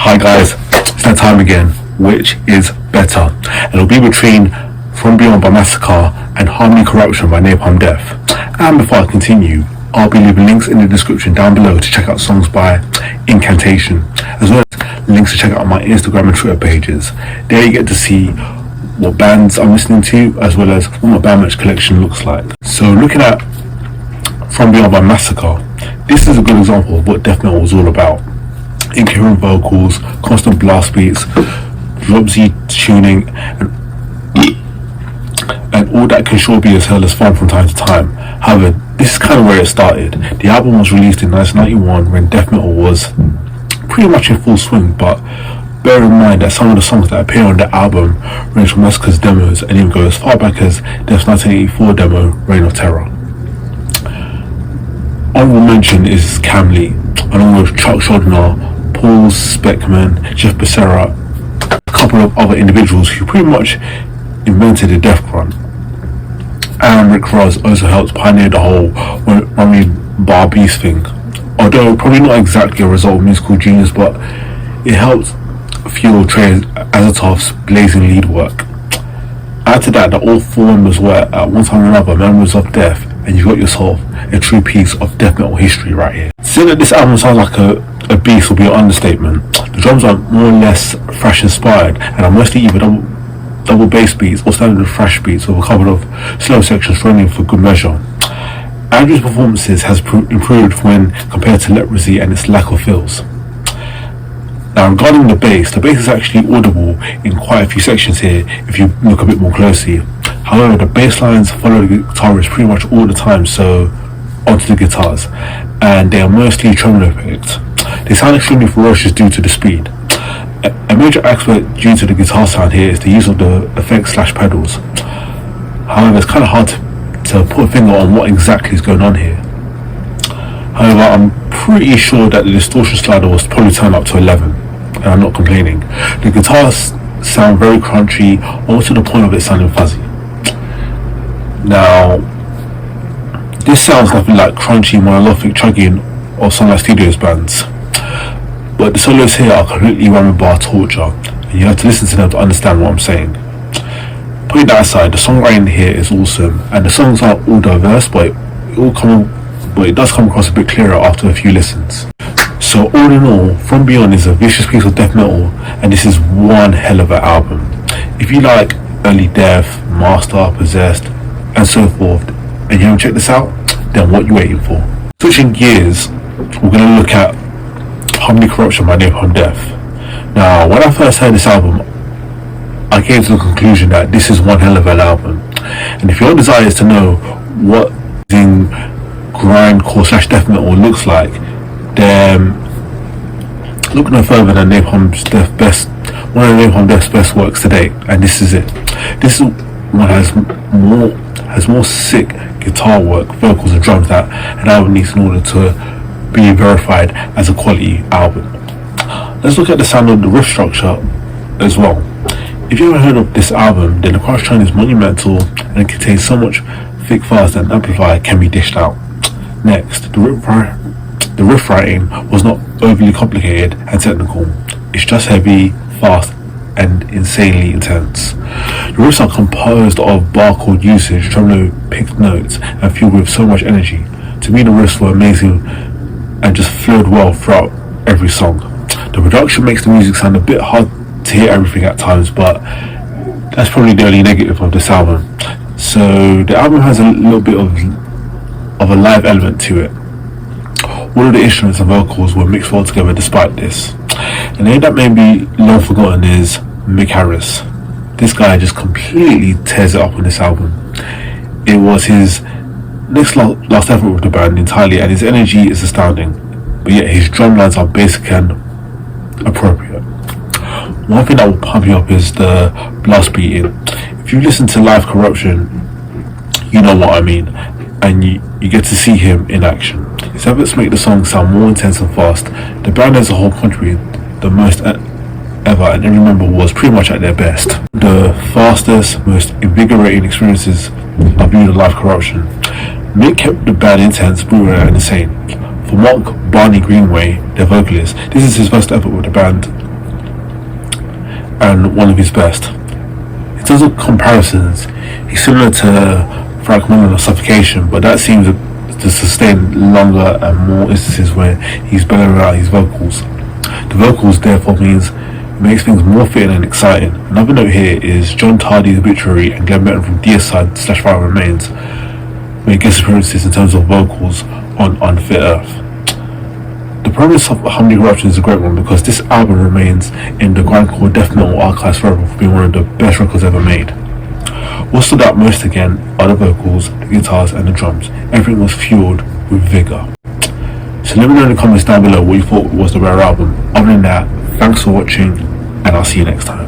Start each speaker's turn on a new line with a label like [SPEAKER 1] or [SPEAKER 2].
[SPEAKER 1] Hi guys, it's that time again. Which is better? And it'll be between From Beyond by MASSACRE and Harmony Corruption by NAPALM Death. And before I continue, I'll be leaving links in the description down below to check out songs by Incantation, as well as links to check out my Instagram and Twitter pages. There you get to see what bands I'm listening to, as well as what my band merch collection looks like. So looking at From Beyond by MASSACRE, this is a good example of what death metal was all about. Incoherent vocals, constant blast beats, dropsy tuning, and all that can sure be as hell as fun from time to time. However, this is kind of where it started. The album was released in 1991 when death metal was pretty much in full swing, but bear in mind that some of the songs that appear on the album range from Massacre's demos and even go as far back as Death's 1984 demo, Reign of Terror. Honorable mention is Cam Lee, along with Chuck Schuldiner, Paul Speckman, Jeff Becerra, a couple of other individuals who pretty much invented the death grunt. And Rick Ross also helped pioneer the whole Rummy Bar Beast thing, although probably not exactly a result of musical genius, but it helped fuel Trey Azatoff's blazing lead work. Add to that all four members were at one time or another members of Death, and you got yourself a true piece of death metal history right here. Saying that this album sounds like a beast will be an understatement. The drums are more or less thrash inspired and are mostly either double bass beats or standard thrash beats with a couple of slow sections thrown in for good measure. Andrew's performances has improved when compared to Leprosy and its lack of fills. Now regarding the bass is actually audible in quite a few sections here if you look a bit more closely. However, the bass lines follow the guitarist pretty much all the time, so onto the guitars, and they are mostly tremolo picked. They sound extremely ferocious due to the speed. A major aspect due to the guitar sound here is the use of the effects / pedals. However, it's kind of hard to put a finger on what exactly is going on here. However, I'm pretty sure that the distortion slider was probably turned up to 11, and I'm not complaining. The guitars sound very crunchy, almost to the point of it sounding fuzzy. Now, this sounds nothing like crunchy monolithic chugging or Sunlight Studios bands, but the solos here are completely Rummy Bar torture, and you have to listen to them to understand what I'm saying. Putting that aside, the songwriting here is awesome, and the songs are all diverse, but it does come across a bit clearer after a few listens. So all in all, From Beyond is a vicious piece of death metal, and this is one hell of an album. If you like early Death, Master, Possessed, and so forth, and you haven't checked this out, then what you waiting for? Switching gears, we're going to look at Harmony Corruption by NAPALM Death. Now, when I first heard this album, I came to the conclusion that this is one hell of an album. And if your desire is to know what grindcore / death metal looks like, then look no further than one of NAPALM Death's best works to date, and this is it. This one has more sick guitar work, vocals and drums that an album needs in order to be verified as a quality album. Let's look at the sound of the riff structure as well. If you haven't heard of this album, then the crash tone is monumental and it contains so much thick fuzz that an amplifier can be dished out. Next, the riff writing was not overly complicated and technical. It's just heavy, fast, and insanely intense. The riffs are composed of bar chord usage, tremolo picked notes, and fueled with so much energy. To me, the riffs were amazing and just flowed well throughout every song. The production makes the music sound a bit hard to hear everything at times, but that's probably the only negative of this album. So the album has a little bit of a live element to it. All of the instruments and vocals were mixed well together despite this. The name that may be long forgotten is Mick Harris. This guy just completely tears it up on this album. It was his next last effort with the band entirely, and his energy is astounding, but yet his drum lines are basic and appropriate. One thing that will pump you up is the blast beating. If you listen to live Corruption, you know what I mean, and you get to see him in action. His efforts make the song sound more intense and fast. The band as a whole contributed the most ever, and every member was pretty much at their best. The fastest, most invigorating experiences I've viewed of live Corruption. Mick kept the band intense, brutal, and insane. For Mark Barney Greenway, their vocalist, this is his first effort with the band and one of his best. In terms of comparisons, he's similar to Frank Miller of Suffocation, but that seems to sustain longer and more instances where he's bellowing out his vocals. The vocals therefore makes things more fitting and exciting. Another note here is John Tardy's Obituary and Glenn Benton from Deicide/Fire Remains make guest appearances in terms of vocals on Unfit Earth. The premise of Harmony Corruption is a great one because this album remains in the grindcore death metal archives forever for being one of the best records ever made. What stood out most again are the vocals, the guitars and the drums. Everything was fueled with vigour. So let me know in the comments down below what you thought was the rare album. Other than that, thanks for watching and I'll see you next time.